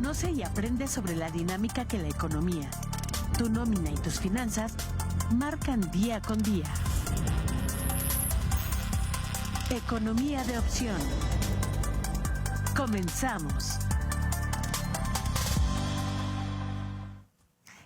Conoce y aprende sobre la dinámica que la economía, tu nómina y tus finanzas marcan día con día. Economía de opción. Comenzamos.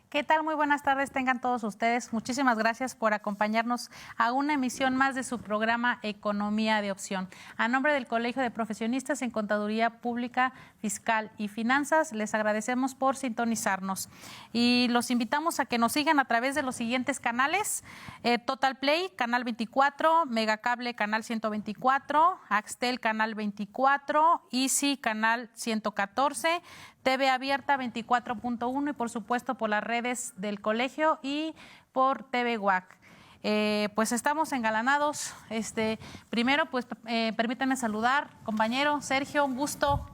¿Qué tal? Muy buenas tardes tengan todos ustedes. Muchísimas gracias por acompañarnos a una emisión más de su programa Economía de Opción. A nombre del Colegio de Profesionistas en Contaduría Pública, Fiscal y Finanzas, les agradecemos por sintonizarnos. Y los invitamos a que nos sigan a través de los siguientes canales. Total Play, Canal 24, Megacable, Canal 124, Axtel, Canal 24, Easy, Canal 114, TV Abierta 24.1 y por supuesto por las redes del colegio y por TV WAC. Pues estamos engalanados. Primero, pues permítanme saludar, compañero Sergio, un gusto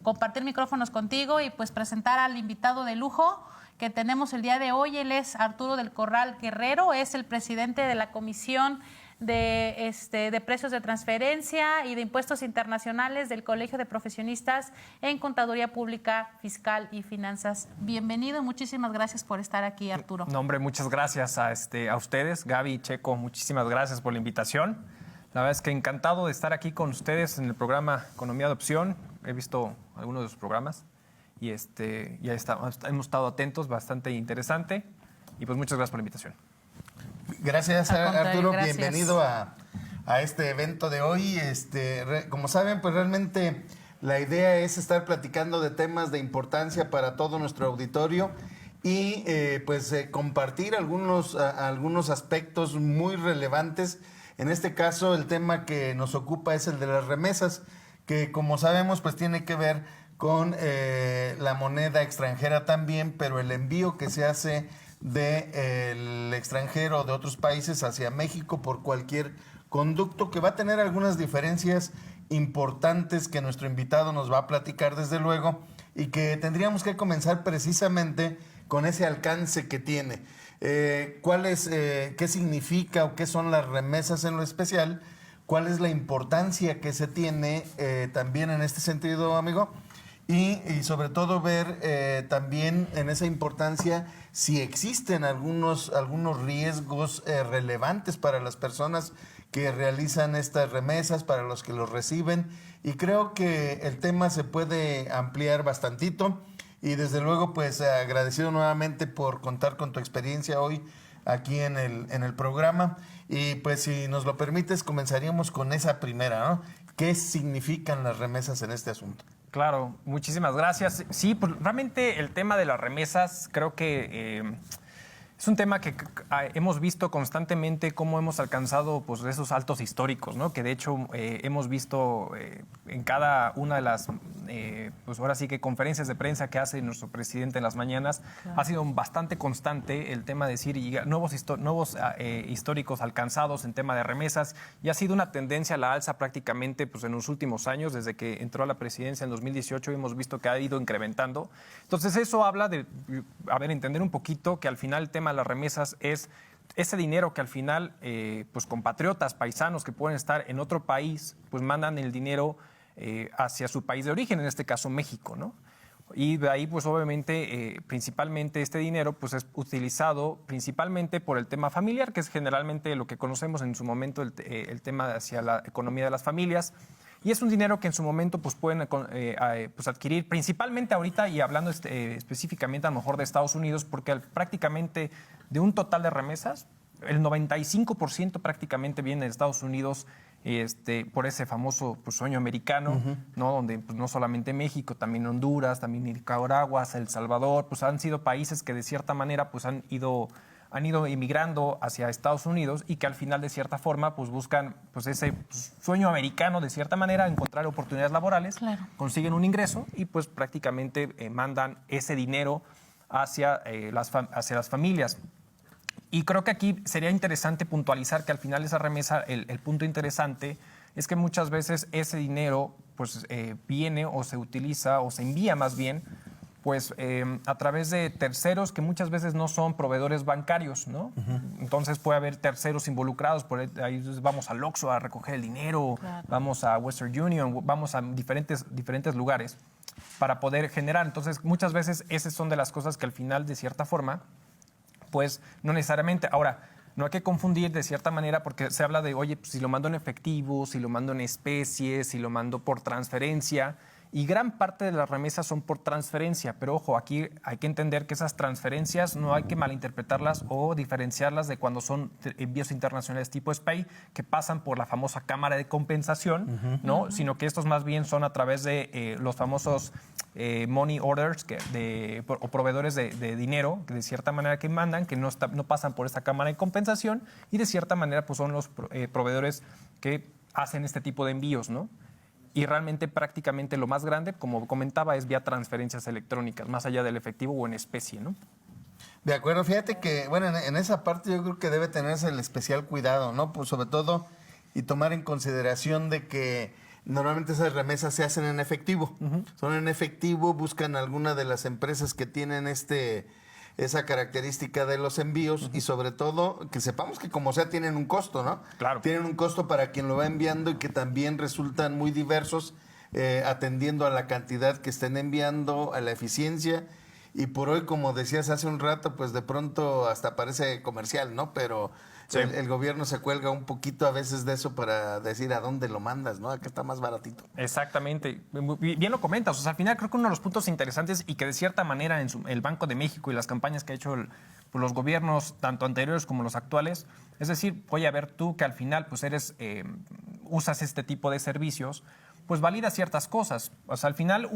compartir micrófonos contigo y pues presentar al invitado de lujo que tenemos el día de hoy. Él es Arturo del Corral Guerrero, es el presidente de la Comisión de Precios de Transferencia y de Impuestos Internacionales del Colegio de Profesionistas en Contaduría Pública, Fiscal y Finanzas. Bienvenido, muchísimas gracias por estar aquí, Arturo. No, hombre, muchas gracias a ustedes, Gaby y Checo, muchísimas gracias por la invitación. La verdad es que encantado de estar aquí con ustedes en el programa Economía de Opción. He visto algunos de los programas y hemos estado atentos, bastante interesante. Y pues muchas gracias por la invitación. Gracias, Arturo. Gracias. Bienvenido a este evento de hoy. Como saben, pues realmente la idea es estar platicando de temas de importancia para todo nuestro auditorio y compartir algunos aspectos muy relevantes. En este caso, el tema que nos ocupa es el de las remesas, que como sabemos, pues tiene que ver con la moneda extranjera también, pero el envío que se hace del extranjero de otros países hacia México por cualquier conducto, que va a tener algunas diferencias importantes que nuestro invitado nos va a platicar desde luego, y que tendríamos que comenzar precisamente con ese alcance que tiene. ¿Qué significa o qué son las remesas en lo especial? ¿Cuál es la importancia que se tiene también en este sentido, amigo? Y sobre todo ver también en esa importancia si existen algunos riesgos relevantes para las personas que realizan estas remesas, para los que los reciben. Y creo que el tema se puede ampliar bastantito. Y desde luego, pues agradecido nuevamente por contar con tu experiencia hoy aquí en el programa. Y pues si nos lo permites, comenzaríamos con esa primera, ¿no? ¿Qué significan las remesas en este asunto? Claro, muchísimas gracias. Sí, pues realmente el tema de las remesas creo que es un tema que hemos visto constantemente cómo hemos alcanzado pues esos altos históricos, ¿no? Que de hecho hemos visto en cada una de las, pues ahora sí que conferencias de prensa que hace nuestro presidente en las mañanas, claro, ha sido bastante constante el tema de decir nuevos históricos alcanzados en tema de remesas, y ha sido una tendencia a la alza prácticamente pues en los últimos años. Desde que entró a la presidencia en 2018 hemos visto que ha ido incrementando. Entonces eso habla de, entender un poquito que al final el tema de las remesas es ese dinero que al final pues compatriotas, paisanos que pueden estar en otro país, pues mandan el dinero hacia su país de origen, en este caso México, ¿no? Y de ahí pues obviamente principalmente este dinero pues es utilizado principalmente por el tema familiar, que es generalmente lo que conocemos en su momento el tema hacia la economía de las familias. Y es un dinero que en su momento pues pueden pues adquirir principalmente ahorita, y hablando específicamente a lo mejor de Estados Unidos, porque prácticamente de un total de remesas, el 95% prácticamente viene de Estados Unidos, por ese famoso pues, sueño americano, ¿no? Donde pues, no solamente México, también Honduras, también Nicaragua, El Salvador, pues han sido países que de cierta manera pues han ido inmigrando hacia Estados Unidos, y que al final de cierta forma pues buscan pues ese sueño americano de cierta manera, encontrar oportunidades laborales, claro, consiguen un ingreso y pues prácticamente mandan ese dinero hacia las familias. Y creo que aquí sería interesante puntualizar que al final esa remesa, el punto interesante es que muchas veces ese dinero pues viene o se utiliza o se envía más bien pues a través de terceros que muchas veces no son proveedores bancarios, ¿no? Entonces puede haber terceros involucrados, por ahí vamos al Oxxo a recoger el dinero, claro, vamos a Western Union, vamos a diferentes lugares. para poder generar. Entonces, muchas veces esas son de las cosas que al final, de cierta forma, pues no necesariamente. Ahora, no hay que confundir de cierta manera porque se habla de, oye, pues, si lo mando en efectivo, si lo mando en especie, si lo mando por transferencia. Y gran parte de las remesas son por transferencia, pero ojo, aquí hay que entender que esas transferencias no hay que malinterpretarlas o diferenciarlas de cuando son envíos internacionales tipo SPAY, que pasan por la famosa cámara de compensación, ¿no? Sino que estos más bien son a través de los famosos money orders o proveedores de dinero, que de cierta manera que mandan, que no pasan por esta cámara de compensación, y de cierta manera pues son los proveedores que hacen este tipo de envíos, ¿no? Y realmente prácticamente lo más grande, como comentaba, es vía transferencias electrónicas, más allá del efectivo o en especie, ¿no? De acuerdo, fíjate que, bueno, en esa parte yo creo que debe tenerse el especial cuidado, ¿no? Pues sobre todo, y tomar en consideración de que normalmente esas remesas se hacen en efectivo. Son en efectivo, buscan alguna de las empresas que tienen esa característica de los envíos y sobre todo que sepamos que como sea tienen un costo, ¿no? Claro. Tienen un costo para quien lo va enviando y que también resultan muy diversos atendiendo a la cantidad que estén enviando, a la eficiencia. Y por hoy, como decías hace un rato, pues de pronto hasta parece comercial, ¿no? Pero sí, el gobierno se cuelga un poquito a veces de eso para decir a dónde lo mandas, ¿no? Acá está más baratito. Exactamente. Bien lo comentas. O sea, al final creo que uno de los puntos interesantes y que de cierta manera en el Banco de México y las campañas que ha hecho pues, los gobiernos, tanto anteriores como los actuales, es decir, oye, a ver, tú que al final pues usas este tipo de servicios, pues valida ciertas cosas. O sea, al final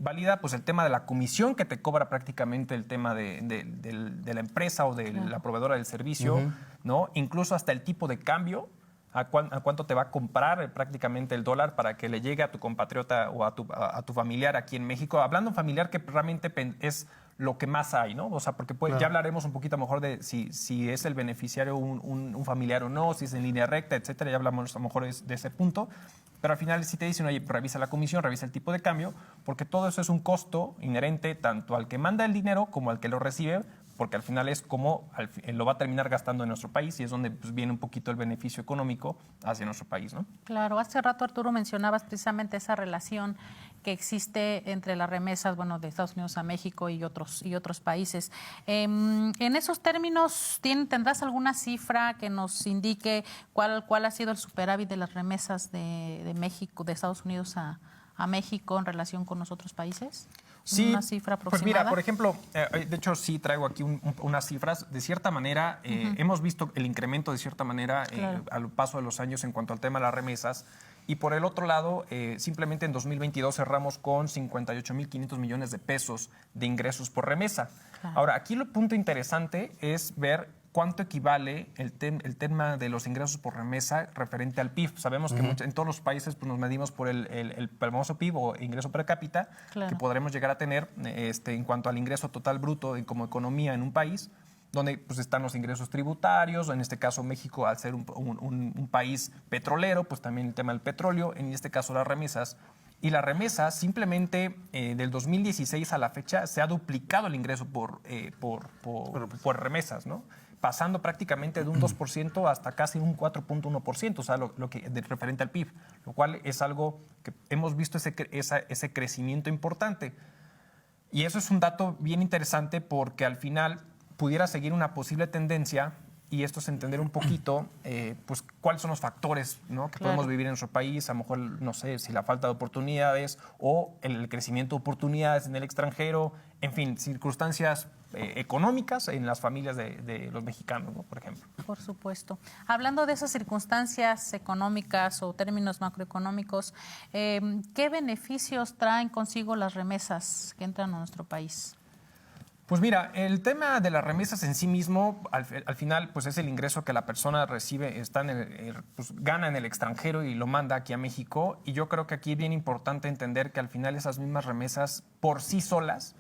valida pues el tema de la comisión que te cobra prácticamente el tema de la empresa o de la proveedora del servicio, ¿no? Incluso hasta el tipo de cambio, a cuánto te va a comprar prácticamente el dólar para que le llegue a tu compatriota o a tu familiar aquí en México. Hablando familiar, que realmente es lo que más hay, ¿no? O sea, porque Claro. ya hablaremos un poquito a lo mejor de si es el beneficiario un familiar o no, si es en línea recta, etcétera. Ya hablamos a lo mejor de ese punto. Pero al final sí te dicen, oye, revisa la comisión, revisa el tipo de cambio, porque todo eso es un costo inherente tanto al que manda el dinero como al que lo recibe, porque al final es como lo va a terminar gastando en nuestro país y es donde pues, viene un poquito el beneficio económico hacia nuestro país, ¿no? Claro, hace rato Arturo mencionabas precisamente esa relación que existe entre las remesas, bueno, de Estados Unidos a México y otros países. En esos términos, ¿tendrás alguna cifra que nos indique cuál ha sido el superávit de las remesas de México, de Estados Unidos a México en relación con los otros países? Sí, ¿Una cifra aproximada? pues mira, por ejemplo, de hecho sí traigo aquí unas cifras. De cierta manera, hemos visto el incremento de cierta manera Claro. al paso de los años en cuanto al tema de las remesas. Y por el otro lado, simplemente en 2022 cerramos con 58.500 millones de pesos de ingresos por remesa. Claro. Ahora, aquí el punto interesante es ver cuánto equivale el tema de los ingresos por remesa referente al PIB. Sabemos que en todos los países pues, nos medimos por el famoso PIB o ingreso per cápita, Claro. que podremos llegar a tener en cuanto al ingreso total bruto como economía en un país, donde pues, están los ingresos tributarios, en este caso México, al ser un país petrolero, pues también el tema del petróleo, en este caso las remesas. Y la remesa simplemente del 2016 a la fecha se ha duplicado el ingreso por remesas, ¿no? Pasando prácticamente de un 2% hasta casi un 4.1%, o sea, lo que referente al PIB, lo cual es algo que hemos visto ese crecimiento importante. Y eso es un dato bien interesante porque al final pudiera seguir una posible tendencia, y esto es entender un poquito pues, cuáles son los factores, ¿no? Que Claro. podemos vivir en nuestro país, a lo mejor, no sé, si la falta de oportunidades o el crecimiento de oportunidades en el extranjero, en fin, circunstancias económicas en las familias de los mexicanos, ¿no? Por ejemplo. Por supuesto. Hablando de esas circunstancias económicas o términos macroeconómicos, ¿qué beneficios traen consigo las remesas que entran a nuestro país? Pues mira, el tema de las remesas en sí mismo, al final, pues es el ingreso que la persona recibe, pues, gana en el extranjero y lo manda aquí a México. Y yo creo que aquí es bien importante entender que al final esas mismas remesas por sí solas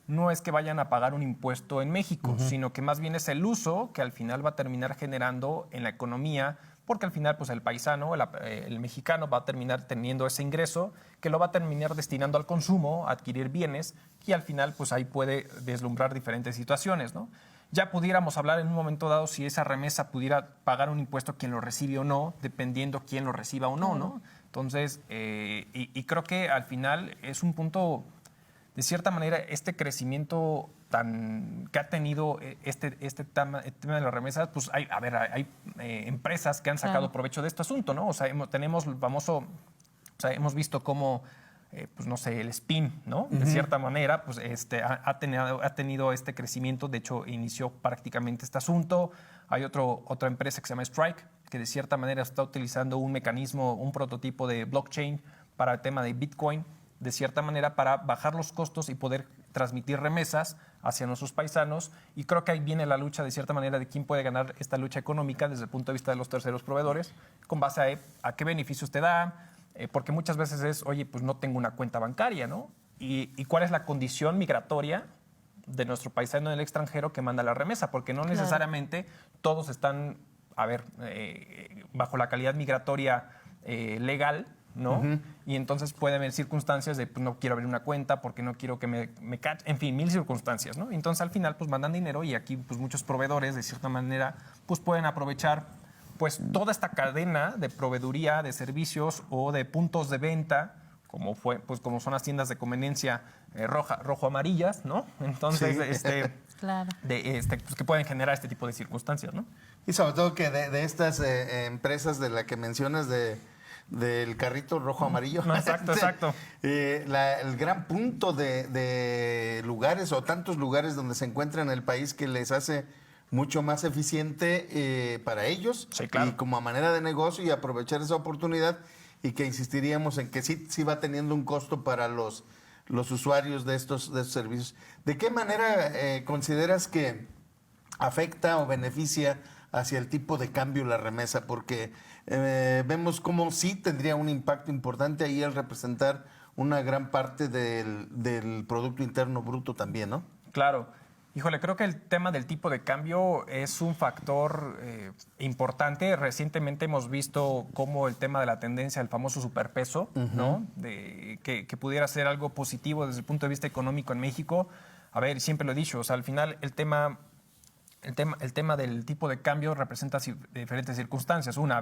no es que vayan a pagar un impuesto en México, sino que más bien es el uso que al final va a terminar generando en la economía, porque al final pues el paisano, el mexicano va a terminar teniendo ese ingreso que lo va a terminar destinando al consumo, a adquirir bienes, y al final pues ahí puede deslumbrar diferentes situaciones, ¿no? Ya pudiéramos hablar en un momento dado si esa remesa pudiera pagar un impuesto quien lo recibe o no, dependiendo quién lo reciba o no, ¿no? Entonces, y creo que al final es un punto de cierta manera, este crecimiento que ha tenido este tema de las remesas, pues hay empresas que han sacado provecho de este asunto, ¿no? O sea, tenemos el famoso, o sea, hemos visto cómo, pues no sé, el Spin, ¿no? De cierta manera, pues ha tenido este crecimiento. De hecho, inició prácticamente este asunto. Hay otra empresa que se llama Strike, que de cierta manera está utilizando un mecanismo, un prototipo de blockchain para el tema de Bitcoin, de cierta manera para bajar los costos y poder transmitir remesas hacia nuestros paisanos. Y creo que ahí viene la lucha, de cierta manera, de quién puede ganar esta lucha económica desde el punto de vista de los terceros proveedores, con base a qué beneficios te da, porque muchas veces es, oye, pues no tengo una cuenta bancaria, ¿no? ¿Y cuál es la condición migratoria de nuestro paisano en el extranjero que manda la remesa? Porque no necesariamente todos están, bajo la calidad migratoria legal, ¿no? Y entonces puede haber circunstancias de, pues, no quiero abrir una cuenta porque no quiero que me cachen, en fin, mil circunstancias, ¿no? Entonces al final pues mandan dinero y aquí pues muchos proveedores de cierta manera pues pueden aprovechar pues toda esta cadena de proveeduría de servicios o de puntos de venta, como son las tiendas de conveniencia rojo-amarillas, ¿no? Entonces, pues que pueden generar este tipo de circunstancias, ¿no? Y sobre todo que de estas empresas de la que mencionas del carrito rojo-amarillo. Exacto. El gran punto de lugares o tantos lugares donde se encuentran en el país que les hace mucho más eficiente para ellos, sí, claro, y como a manera de negocio y aprovechar esa oportunidad, y que insistiríamos en que sí va teniendo un costo para los usuarios de estos servicios. ¿De qué manera consideras que afecta o beneficia hacia el tipo de cambio la remesa? Porque vemos cómo sí tendría un impacto importante ahí al representar una gran parte del Producto Interno Bruto también, ¿no? Claro. Híjole, creo que el tema del tipo de cambio es un factor importante. Recientemente hemos visto cómo el tema de la tendencia del famoso superpeso, ¿no? Que pudiera ser algo positivo desde el punto de vista económico en México. A ver, siempre lo he dicho, o sea, al final el tema del tipo de cambio representa diferentes circunstancias. Una,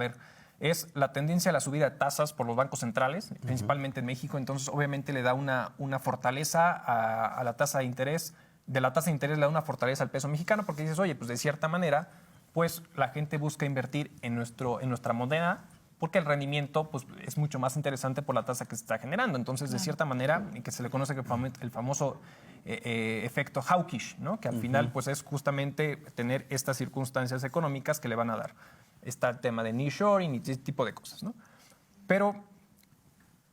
es la tendencia a la subida de tasas por los bancos centrales, principalmente en México. Entonces, obviamente, le da una fortaleza a la tasa de interés. De la tasa de interés le da una fortaleza al peso mexicano, porque dices, oye, pues de cierta manera, pues la gente busca invertir en nuestra moneda, porque el rendimiento pues, es mucho más interesante por la tasa que se está generando. Entonces, de cierta manera, que se le conoce el famoso efecto hawkish, ¿no? Que al final pues, es justamente tener estas circunstancias económicas que le van a dar. Está el tema de nearshoring y ese tipo de cosas, ¿no? Pero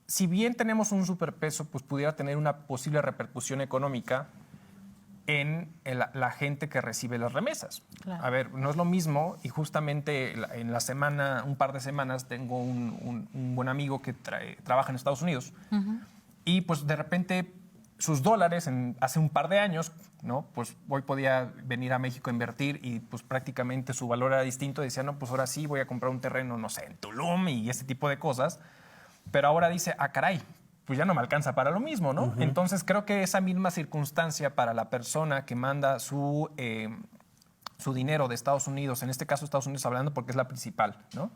si bien tenemos un superpeso, pues pudiera tener una posible repercusión económica en la gente que recibe las remesas. Claro. A ver, no es lo mismo, y justamente en la semana, un par de semanas, tengo un buen amigo que trabaja en Estados Unidos, y pues de repente sus dólares hace un par de años, ¿no? Pues hoy podía venir a México a invertir y pues prácticamente su valor era distinto. Decía, no, pues ahora sí voy a comprar un terreno, no sé, en Tulum y ese tipo de cosas. Pero ahora dice, caray, pues ya no me alcanza para lo mismo, ¿no? Entonces creo que esa misma circunstancia para la persona que manda su dinero de Estados Unidos, en este caso Estados Unidos hablando porque es la principal, ¿no?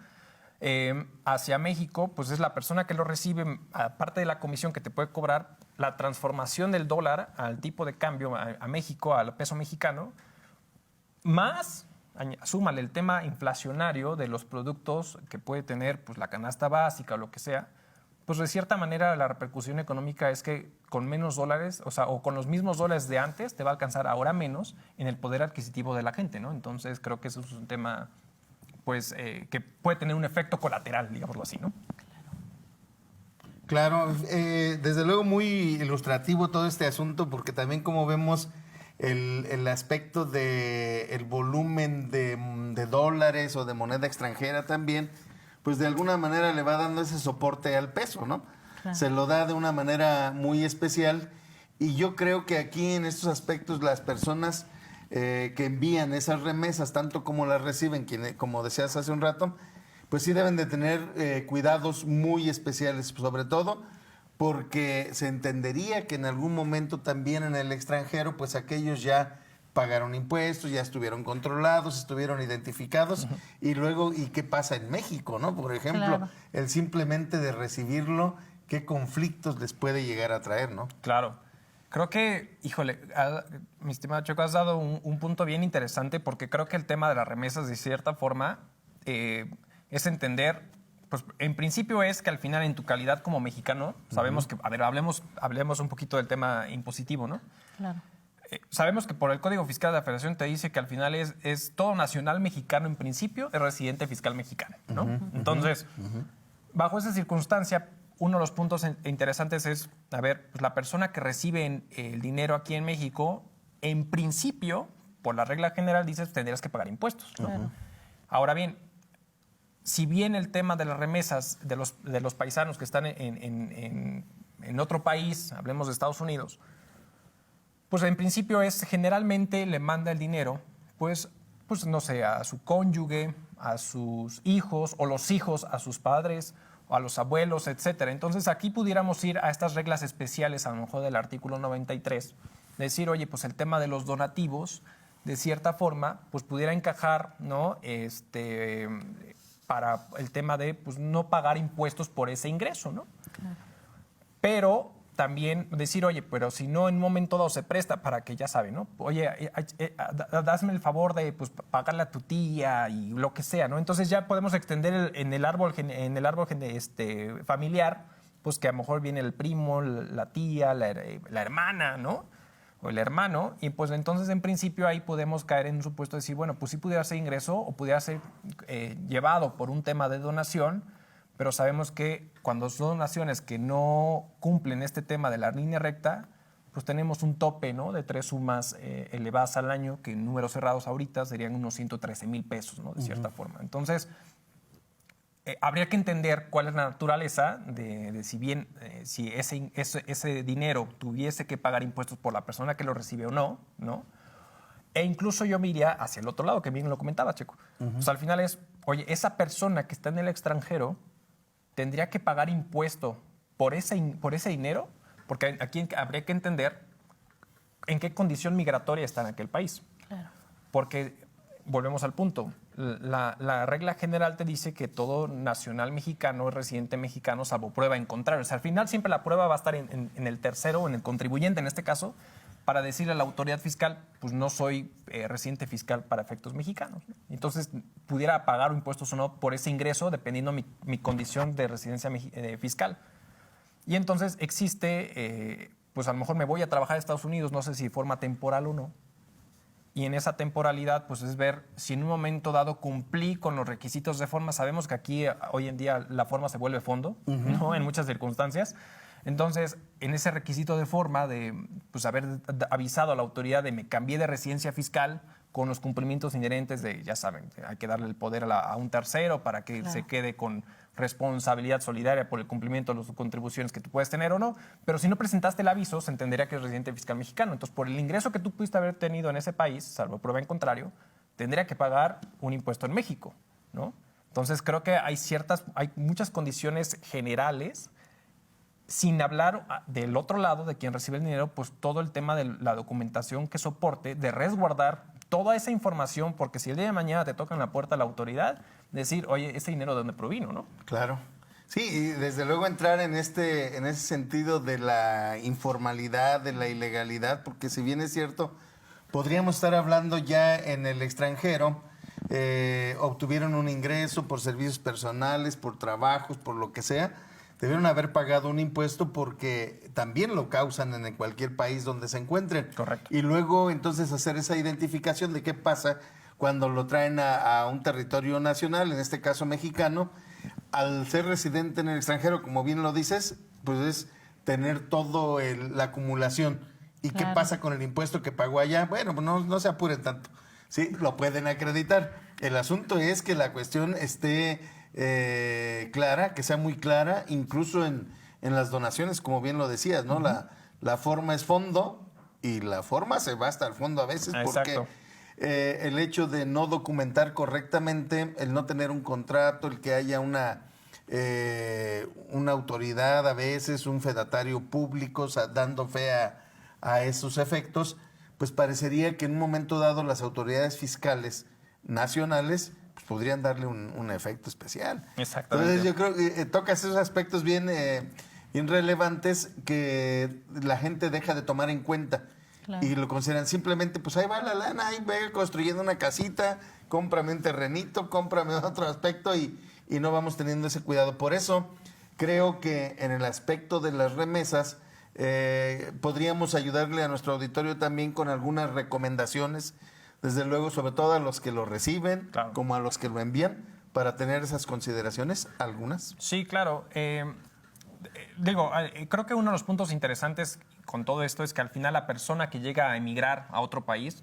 Hacia México, pues es la persona que lo recibe, aparte de la comisión que te puede cobrar, la transformación del dólar al tipo de cambio a México, al peso mexicano, más súmale el tema inflacionario de los productos que puede tener pues, la canasta básica o lo que sea, pues de cierta manera la repercusión económica es que con menos dólares, o con los mismos dólares de antes, te va a alcanzar ahora menos en el poder adquisitivo de la gente, ¿no? Entonces creo que eso es un tema pues, que puede tener un efecto colateral, digámoslo así, ¿no? Claro, desde luego muy ilustrativo todo este asunto, porque también como vemos el aspecto del volumen de dólares o de moneda extranjera también, pues de alguna manera le va dando ese soporte al peso, ¿no? Claro. Se lo da de una manera muy especial, y yo creo que aquí en estos aspectos las personas que envían esas remesas, tanto como las reciben, como decías hace un rato, pues sí deben de tener cuidados muy especiales, sobre todo porque se entendería que en algún momento también en el extranjero, pues aquellos ya pagaron impuestos, ya estuvieron controlados, estuvieron identificados, y luego, ¿y qué pasa en México, no? Por ejemplo, claro, el simplemente de recibirlo, ¿qué conflictos les puede llegar a traer, no? Claro. Creo que, híjole, mi estimado Checo, has dado un punto bien interesante porque creo que el tema de las remesas, de cierta forma, es entender, pues en principio es que al final en tu calidad como mexicano, sabemos que, a ver, hablemos un poquito del tema impositivo, ¿no? Claro. Sabemos que por el Código Fiscal de la Federación te dice que al final es todo nacional mexicano en principio, es residente fiscal mexicano, ¿no? Entonces, bajo esa circunstancia, uno de los puntos interesantes es, a ver, pues la persona que recibe el dinero aquí en México, en principio, por la regla general, dices, tendrías que pagar impuestos, ¿no? Claro. Ahora bien, si bien el tema de las remesas de los paisanos que están en otro país, hablemos de Estados Unidos, pues en principio generalmente le manda el dinero, pues no sé, a su cónyuge, a sus hijos, o los hijos a sus padres, o a los abuelos, etcétera. Entonces aquí pudiéramos ir a estas reglas especiales, a lo mejor del artículo 93, decir, oye, pues el tema de los donativos, de cierta forma, pues pudiera encajar, ¿no? Para el tema de pues, no pagar impuestos por ese ingreso, ¿no? Claro. Pero también decir, oye, pero si no en un momento dado se presta para que, ya saben, ¿no? Oye, hazme el favor de pues, pagarle a tu tía y lo que sea, ¿no? Entonces ya podemos extender en el árbol familiar, pues que a lo mejor viene el primo, la tía, la hermana, ¿no? O el hermano, y pues entonces en principio ahí podemos caer en un supuesto de decir, bueno, pues sí pudiera ser ingreso o pudiera ser llevado por un tema de donación, pero sabemos que cuando son donaciones que no cumplen este tema de la línea recta, pues tenemos un tope, ¿no? De 3 sumas elevadas al año, que en números cerrados ahorita serían unos 113,000 pesos, ¿no? De cierta forma. Entonces, habría que entender cuál es la naturaleza de si bien si ese dinero tuviese que pagar impuestos por la persona que lo recibe o no, ¿no? E incluso yo me iría hacia el otro lado, que bien lo comentaba, Checo. Pues al final es, oye, esa persona que está en el extranjero tendría que pagar impuesto por ese dinero, porque aquí habría que entender en qué condición migratoria está en aquel país. Claro. Porque, volvemos al punto, la regla general te dice que todo nacional mexicano es residente mexicano, salvo prueba en contrario. O sea, al final siempre la prueba va a estar en el tercero, en el contribuyente en este caso, para decirle a la autoridad fiscal, pues no soy residente fiscal para efectos mexicanos, ¿no? Entonces, pudiera pagar impuestos o no por ese ingreso, dependiendo mi condición de residencia fiscal. Y entonces existe, pues a lo mejor me voy a trabajar a Estados Unidos, no sé si de forma temporal o no, y en esa temporalidad, pues es ver si en un momento dado cumplí con los requisitos de forma. Sabemos que aquí hoy en día la forma se vuelve fondo, ¿no? En muchas circunstancias. Entonces, en ese requisito de forma de pues, haber avisado a la autoridad de me cambié de residencia fiscal con los cumplimientos inherentes de, ya saben, hay que darle el poder a un tercero para que se quede con responsabilidad solidaria por el cumplimiento de las contribuciones que tú puedes tener o no, pero si no presentaste el aviso, se entendería que es residente fiscal mexicano. Entonces, por el ingreso que tú pudiste haber tenido en ese país, salvo prueba en contrario, tendría que pagar un impuesto en México, ¿no? Entonces, creo que hay muchas condiciones generales, sin hablar del otro lado, de quien recibe el dinero, pues todo el tema de la documentación que soporte, de resguardar toda esa información, porque si el día de mañana te tocan la puerta a la autoridad, decir, oye, ese dinero de dónde provino, ¿no? Claro. Sí, y desde luego entrar en ese sentido de la informalidad, de la ilegalidad, porque si bien es cierto, podríamos estar hablando ya en el extranjero, obtuvieron un ingreso por servicios personales, por trabajos, por lo que sea, debieron haber pagado un impuesto porque también lo causan en cualquier país donde se encuentren. Correcto. Y luego entonces hacer esa identificación de qué pasa cuando lo traen a un territorio nacional, en este caso mexicano. Al ser residente en el extranjero, como bien lo dices, pues es tener todo la acumulación. ¿Y qué pasa con el impuesto que pagó allá? Bueno, pues no se apuren tanto. Sí, lo pueden acreditar. El asunto es que la cuestión esté clara, que sea muy clara, incluso en las donaciones, como bien lo decías, ¿no? La forma es fondo y la forma se va hasta el fondo a veces. Exacto. Porque el hecho de no documentar correctamente, el no tener un contrato, el que haya una autoridad a veces, un fedatario público dando fe a esos efectos, pues parecería que en un momento dado las autoridades fiscales nacionales pues podrían darle un efecto especial. Exactamente. Entonces yo creo que tocas esos aspectos bien irrelevantes que la gente deja de tomar en cuenta. Claro. Y lo consideran simplemente, pues ahí va la lana, ahí ve construyendo una casita, cómprame un terrenito, cómprame otro aspecto y no vamos teniendo ese cuidado. Por eso creo que en el aspecto de las remesas podríamos ayudarle a nuestro auditorio también con algunas recomendaciones, desde luego, sobre todo a los que lo reciben, Claro. como a los que lo envían, para tener esas consideraciones, algunas. Sí, claro. Creo que uno de los puntos interesantes con todo esto es que al final la persona que llega a emigrar a otro país,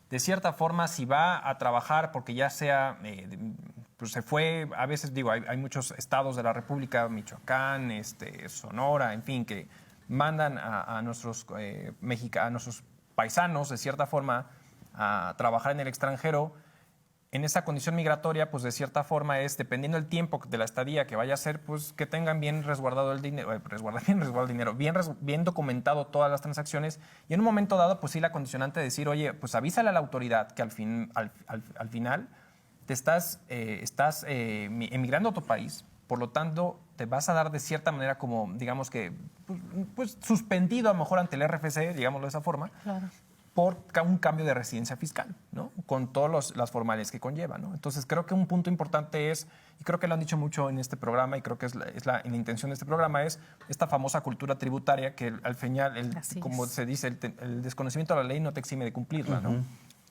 de cierta forma, si va a trabajar porque ya sea, pues se fue, a veces hay muchos estados de la República, Michoacán, Sonora, en fin, que mandan a nuestros a nuestros paisanos, de cierta forma, a trabajar en el extranjero. En esa condición migratoria, pues de cierta forma es, dependiendo del tiempo de la estadía que vaya a ser, pues que tengan bien resguardado el dinero, bien documentado todas las transacciones, y en un momento dado, pues sí, la condicionante de decir, oye, pues avísale a la autoridad que al final te estás emigrando a tu país, por lo tanto, te vas a dar de cierta manera como, digamos que, pues suspendido a lo mejor ante el RFC, digámoslo de esa forma, Claro. por un cambio de residencia fiscal, ¿no? Con todas las formales que conlleva, ¿no? Entonces, creo que un punto importante es, y creo que lo han dicho mucho en este programa, y creo que la intención de este programa, es esta famosa cultura tributaria que al final, como se dice, el desconocimiento de la ley no te exime de cumplirla, ¿no?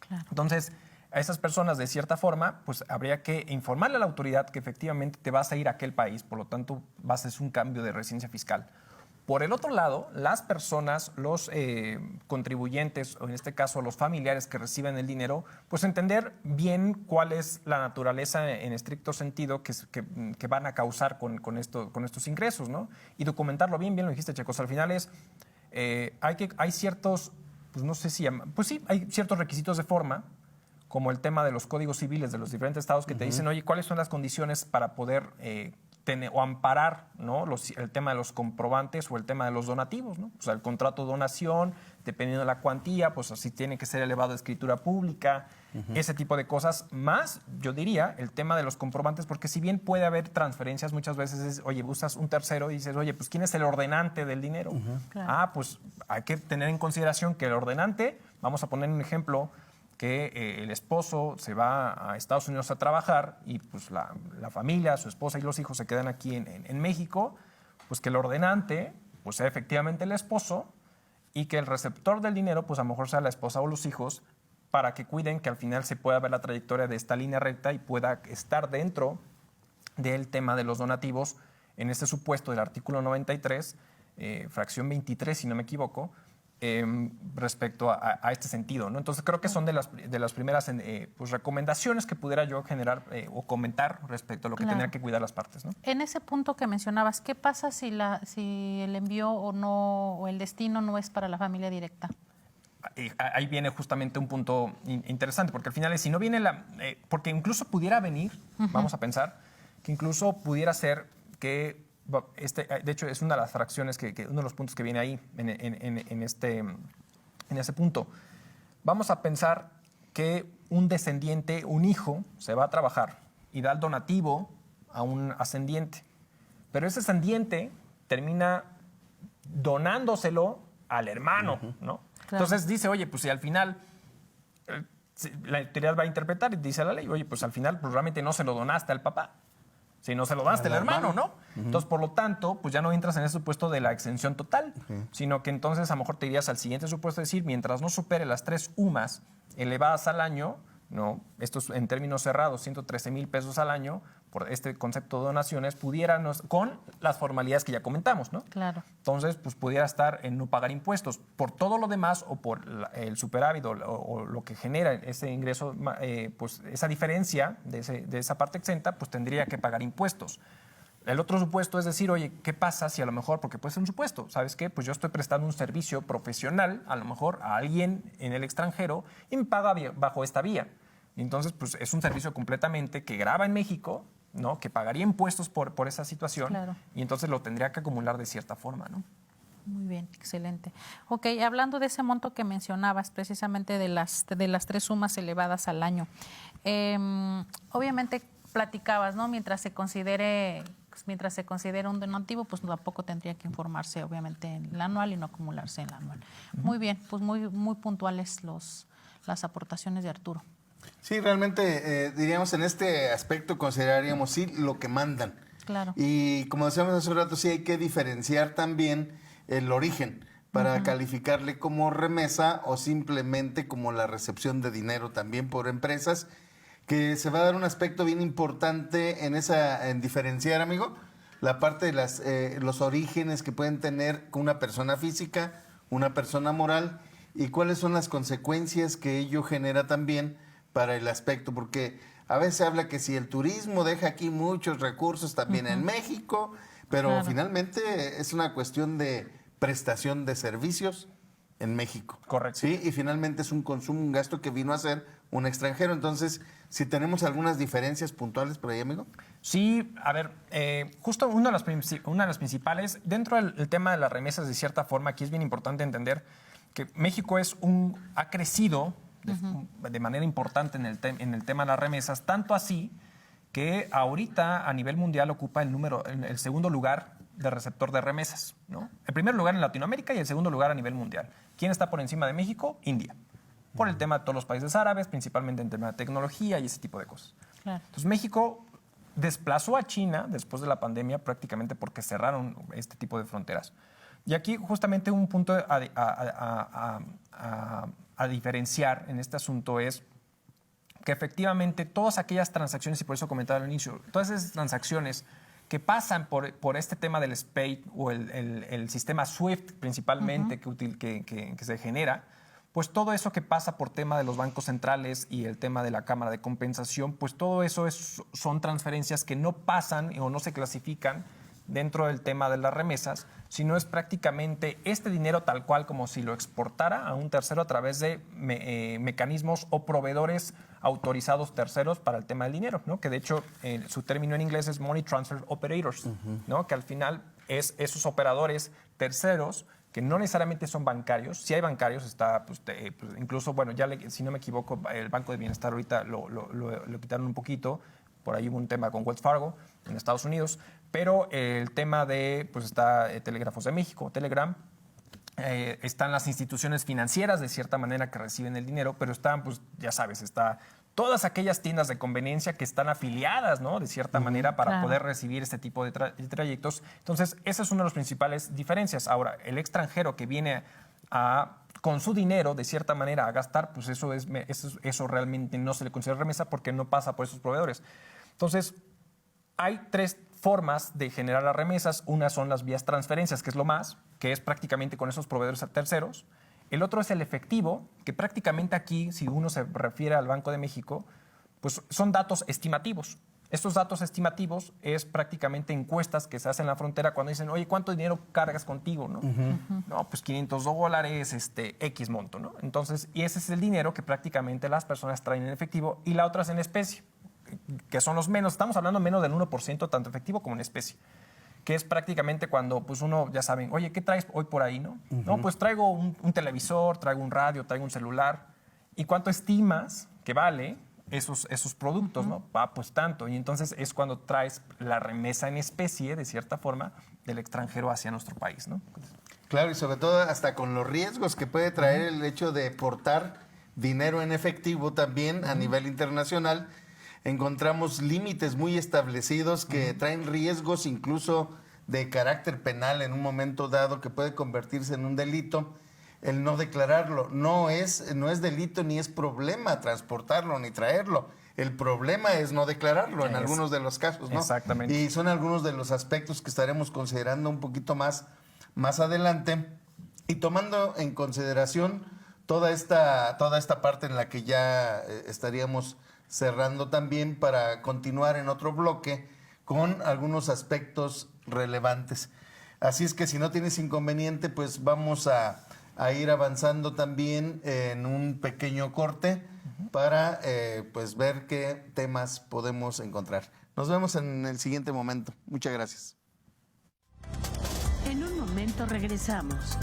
Claro. Entonces, a esas personas, de cierta forma, pues habría que informarle a la autoridad que efectivamente te vas a ir a aquel país, por lo tanto, vas a hacer un cambio de residencia fiscal. Por el otro lado, las personas, los contribuyentes, o en este caso los familiares que reciben el dinero, pues entender bien cuál es la naturaleza en estricto sentido que van a causar con estos ingresos, ¿no? Y documentarlo bien, lo dijiste, Checos. Al final hay ciertos, pues no sé si pues sí, hay ciertos requisitos de forma, como el tema de los códigos civiles de los diferentes estados que te dicen, oye, ¿cuáles son las condiciones para poder o amparar, ¿no? El tema de los comprobantes o el tema de los donativos, ¿no? O sea, el contrato de donación, dependiendo de la cuantía, pues así tiene que ser elevado a escritura pública, ese tipo de cosas. Más, yo diría, el tema de los comprobantes, porque si bien puede haber transferencias, muchas veces es, oye, buscas un tercero y dices, oye, pues ¿quién es el ordenante del dinero? Claro. Pues hay que tener en consideración que el ordenante, vamos a poner un ejemplo, que el esposo se va a Estados Unidos a trabajar y pues la familia, su esposa y los hijos se quedan aquí en México, pues que el ordenante pues sea efectivamente el esposo y que el receptor del dinero pues a lo mejor sea la esposa o los hijos, para que cuiden que al final se pueda ver la trayectoria de esta línea recta y pueda estar dentro del tema de los donativos en este supuesto del artículo 93, fracción 23, si no me equivoco, respecto a este sentido, ¿no? Entonces creo que son de las primeras pues, recomendaciones que pudiera yo generar o comentar respecto a lo que Claro. tendrían que cuidar las partes, ¿no? En ese punto que mencionabas, ¿qué pasa si el envío o el destino no es para la familia directa? Ahí viene justamente un punto interesante, porque al final si no viene porque incluso pudiera venir, vamos a pensar, que incluso pudiera ser que de hecho, es una de las fracciones, uno de los puntos que viene ahí, en ese punto. Vamos a pensar que un descendiente, un hijo, se va a trabajar y da el donativo a un ascendiente. Pero ese ascendiente termina donándoselo al hermano, ¿no? Claro. Entonces dice, oye, pues si al final la autoridad va a interpretar y dice la ley, oye, pues al final pues, realmente no se lo donaste al papá, si no se lo daste al hermano, ¿no? Entonces, por lo tanto, pues ya no entras en ese supuesto de la exención total, sino que entonces a lo mejor te irías al siguiente supuesto, es decir, mientras no supere las 3 UMAS elevadas al año, ¿no? Esto es en términos cerrados, 113,000 pesos al año, por este concepto de donaciones, pudiéramos, con las formalidades que ya comentamos, ¿no? Claro. Entonces, pues pudiera estar en no pagar impuestos. Por todo lo demás o por el superávit o lo que genera ese ingreso, pues esa diferencia de esa parte exenta, pues tendría que pagar impuestos. El otro supuesto es decir, oye, ¿qué pasa si a lo mejor, porque puede ser un supuesto, ¿sabes qué? Pues yo estoy prestando un servicio profesional, a lo mejor a alguien en el extranjero, y me paga bajo esta vía. Entonces, pues es un servicio completamente que graba en México, ¿no? Que pagaría impuestos por esa situación, Claro. y entonces lo tendría que acumular de cierta forma, ¿no? Muy bien, excelente. Ok, hablando de ese monto que mencionabas, precisamente de las 3 sumas elevadas al año, obviamente platicabas, ¿no? Mientras se considere pues, mientras se considera un donativo, pues tampoco tendría que informarse obviamente en el anual y no acumularse en el anual. Muy bien, pues muy puntuales las aportaciones de Arturo. Sí, realmente diríamos en este aspecto consideraríamos sí lo que mandan. Claro. Y como decíamos hace un rato, sí hay que diferenciar también el origen para calificarle como remesa o simplemente como la recepción de dinero también por empresas, que se va a dar un aspecto bien importante en diferenciar, amigo, la parte de los orígenes que pueden tener con una persona física, una persona moral, y cuáles son las consecuencias que ello genera también para el aspecto, porque a veces se habla que si el turismo deja aquí muchos recursos también en México, pero finalmente es una cuestión de prestación de servicios en México. Correcto. Sí, y finalmente es un consumo, un gasto que vino a hacer un extranjero. Entonces, si tenemos algunas diferencias puntuales por ahí, amigo. Sí, a ver, justo una de las principales, dentro del tema de las remesas, de cierta forma, aquí es bien importante entender que México ha crecido de manera importante en el tema de las remesas, tanto así que ahorita a nivel mundial ocupa el segundo lugar de receptor de remesas, ¿no? El primer lugar en Latinoamérica y el segundo lugar a nivel mundial. ¿Quién está por encima de México? India. Por el tema de todos los países árabes, principalmente en tema de tecnología y ese tipo de cosas. Claro. Entonces México desplazó a China después de la pandemia prácticamente porque cerraron este tipo de fronteras. Y aquí justamente un punto a diferenciar en este asunto es que efectivamente todas aquellas transacciones, y por eso comentaba al inicio, todas esas transacciones que pasan por este tema del SPAY o el sistema SWIFT principalmente que se genera, pues todo eso que pasa por tema de los bancos centrales y el tema de la Cámara de Compensación, pues todo eso son transferencias que no pasan o no se clasifican dentro del tema de las remesas, sino es prácticamente este dinero tal cual como si lo exportara a un tercero a través de mecanismos o proveedores autorizados terceros para el tema del dinero, ¿no? Que de hecho su término en inglés es Money Transfer Operators, ¿no? Que al final es esos operadores terceros que no necesariamente son bancarios. Si hay bancarios, está pues incluso, bueno, si no me equivoco, el Banco de Bienestar ahorita lo quitaron un poquito. Por ahí hubo un tema con Wells Fargo en Estados Unidos, pero el tema de, pues está Telégrafos de México, Telegram, están las instituciones financieras de cierta manera que reciben el dinero, pero están, pues ya sabes, está todas aquellas tiendas de conveniencia que están afiliadas, ¿no? De cierta manera para poder recibir este tipo de trayectos. Entonces, esa es una de las principales diferencias. Ahora, el extranjero que viene con su dinero, de cierta manera, a gastar, pues eso realmente no se le considera remesa porque no pasa por esos proveedores. Entonces, hay tres formas de generar las remesas. Una son las vías transferencias, que es lo más, que es prácticamente con esos proveedores terceros. El otro es el efectivo, que prácticamente aquí, si uno se refiere al Banco de México, pues son datos estimativos. Estos datos estimativos es prácticamente encuestas que se hacen en la frontera cuando dicen, oye, ¿cuánto dinero cargas contigo? ¿No? No, pues $500, X monto, ¿no? Entonces, y ese es el dinero que prácticamente las personas traen en efectivo y la otra es en especie, que son los menos, estamos hablando menos del 1%, tanto efectivo como en especie, que es prácticamente cuando pues uno, ya saben, oye, ¿qué traes hoy por ahí? No, no pues traigo un televisor, traigo un radio, traigo un celular. ¿Y cuánto estimas que vale esos productos? ¿No? Pues tanto. Y entonces es cuando traes la remesa en especie, de cierta forma, del extranjero hacia nuestro país, ¿no? Claro, y sobre todo hasta con los riesgos que puede traer el hecho de portar dinero en efectivo también a nivel internacional. Encontramos límites muy establecidos que traen riesgos incluso de carácter penal en un momento dado que puede convertirse en un delito. El no declararlo no es delito ni es problema transportarlo ni traerlo. El problema es no declararlo en algunos de los casos, ¿no? Exactamente. Y son algunos de los aspectos que estaremos considerando un poquito más adelante y tomando en consideración toda esta parte en la que ya estaríamos cerrando también para continuar en otro bloque con algunos aspectos relevantes. Así es que si no tienes inconveniente, pues vamos a ir avanzando también en un pequeño corte para pues ver qué temas podemos encontrar. Nos vemos en el siguiente momento. Muchas gracias. En un momento regresamos.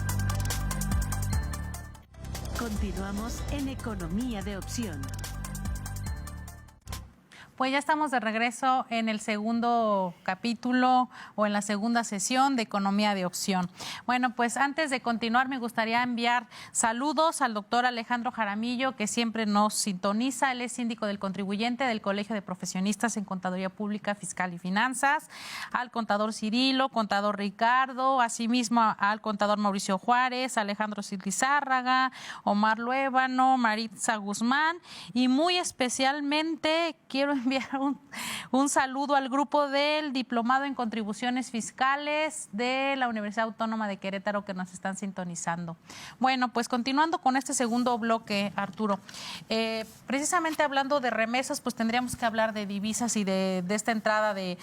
Continuamos en Economía de Opción. Pues ya estamos de regreso en el segundo capítulo o en la segunda sesión de Economía de Opción. Bueno, pues antes de continuar me gustaría enviar saludos al doctor Alejandro Jaramillo, que siempre nos sintoniza. Él es síndico del contribuyente del Colegio de Profesionistas en Contaduría Pública, Fiscal y Finanzas, al contador Cirilo, contador Ricardo, asimismo al contador Mauricio Juárez, Alejandro Silizárraga, Omar Luébano, Maritza Guzmán, y muy especialmente quiero enviar un saludo al grupo del Diplomado en Contribuciones Fiscales de la Universidad Autónoma de Querétaro que nos están sintonizando. Bueno, pues continuando con este segundo bloque, Arturo, precisamente hablando de remesas, pues tendríamos que hablar de divisas y de esta entrada de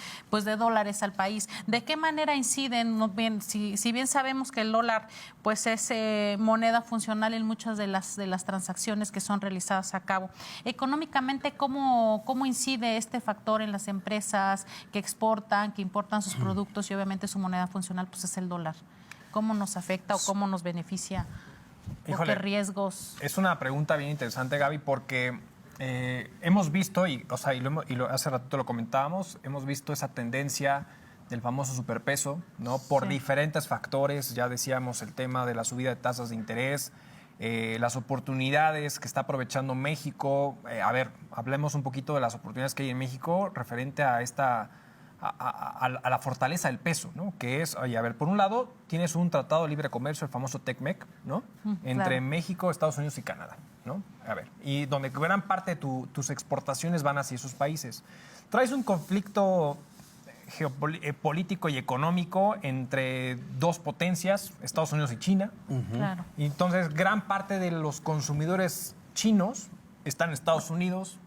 dólares al país. ¿De qué manera inciden? Si bien sabemos que el dólar pues es moneda funcional en muchas de las transacciones que son realizadas a cabo, económicamente, ¿cómo incide este factor en las empresas que exportan, que importan sus productos y obviamente su moneda funcional pues es el dólar? ¿Cómo nos afecta o cómo nos beneficia? Híjole, ¿o qué riesgos? Es una pregunta bien interesante, Gaby, porque hemos visto, hace ratito lo comentábamos, hemos visto esa tendencia del famoso superpeso, ¿no? Por diferentes factores. Ya decíamos el tema de la subida de tasas de interés, las oportunidades que está aprovechando México. Hablemos un poquito de las oportunidades que hay en México referente a a la fortaleza del peso, ¿no? Que es, por un lado, tienes un tratado de libre comercio, el famoso TECMEC, ¿no? Entre México, Estados Unidos y Canadá, ¿no? Y donde gran parte de tus exportaciones van hacia esos países. Traes un conflicto geopolítico y económico entre dos potencias, Estados Unidos y China. Claro. Y entonces, gran parte de los consumidores chinos están en Estados Unidos.